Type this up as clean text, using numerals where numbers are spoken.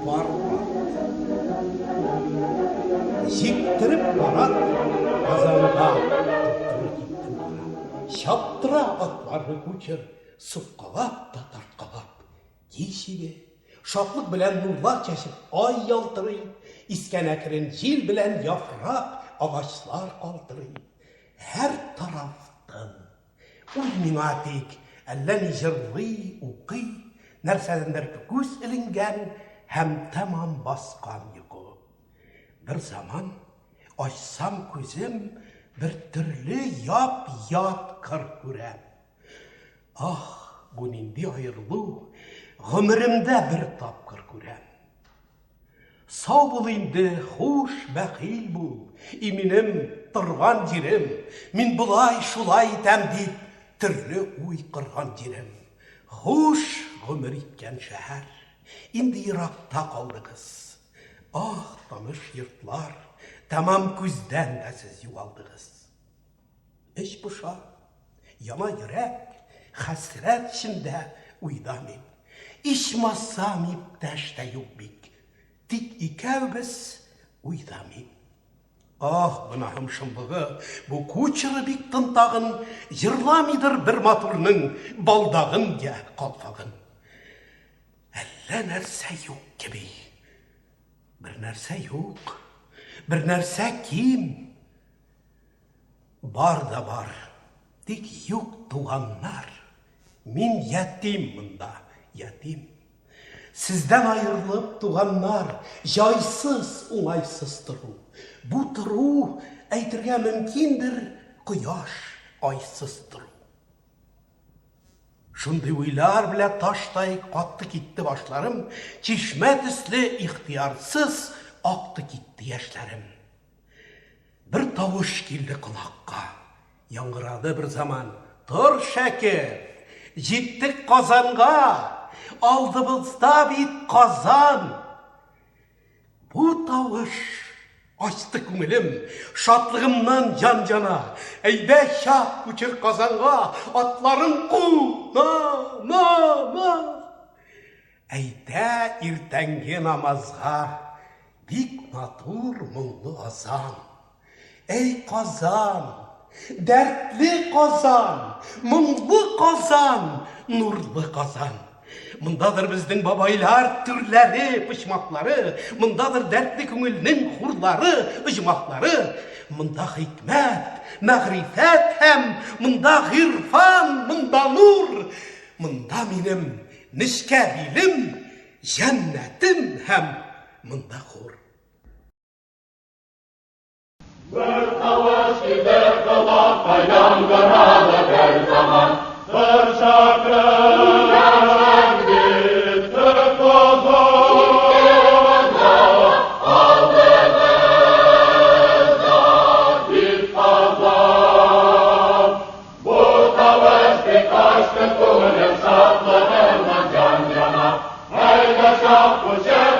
барып жектіріп барады қазанға шаптыра атларды көчер сұққалап та тартқалап кешеге шатлық білән нұрлар чәшіп ай ялтырый искән әкірін жел білән яфрақ ағачлар қалтырый әр тарафтан ул миңа тек әлләни жырлый укый нәрсәләндер күз ілінгән һәм тәмам басқан йоқы. Бір заман ачсам көзім бір түрлі яп-ят қыр көрәм. Ах, бу нинди айырлу, ғұмырымда бір тапқыр көрәм. Сау бол инде, хуш, бәхил бул, иминем тұрған жерім, мен бұлай шулай итәм дип, түрлі уй қырған жерім. Хуш, ғұмыр иткән шәһәр, инде иракта қалды қыз. Ах, таныш йортлар, тамам күздән дә сез югалдыгыз. Эч буша, яна йөрәк, хәсрәт içində уйда мин. Ичмасам иптәш тә юк бик, тик икәүбез уйда мин. Ах, гынаһым шымлыгы, бу кучыры бик тынтагын, йырламыйдыр бір матурның балдагын я калфагын. Әллә нәрсә юк кеби. Бір нәрсә юк, бір нәрсә ким. Бар да бар, тик юк туганнар. Мин ятим мында, ятим. Сездән айырылып туганнар, жайсыз, уңайсыз тору. Бу тору әйтергә мөмкиндер, кояш айсыз тору. Шундый уйлар белән таштай катты китте башларым, чишмә төсле ихтиярсыз акты китте яшьләрем. Бір тавыш килде колакка, яңгырады бір заман. Тор шәкер, җиттек Казанга, алдыбызда бит Казан. Бу тавыш ачты күңелем, шатлыгымнан жан-жана. Әйдә чак күчер Казанга, атларын ку, на. Әйдә иртәнге намазга, бик матур моңлы азан. Эй Казан, дәртле Казан, моңлы Казан, нурлы Казан. Мұндадыр біздің бабайлар түрләре, пышмақлары, мұндадыр дәртле күңілнің хурлары, ыжмақлары, мұнда хикмәт, мәғрифәт һәм, мұнда ғирфан, мұнда нур, мұнда минем нишкә билем, жәннәтім һәм, мұнда хур. Бір тавыш килде колакка, яңгырады бір заман, бір шақырып Şatlığından can cana, hayda şah bu şer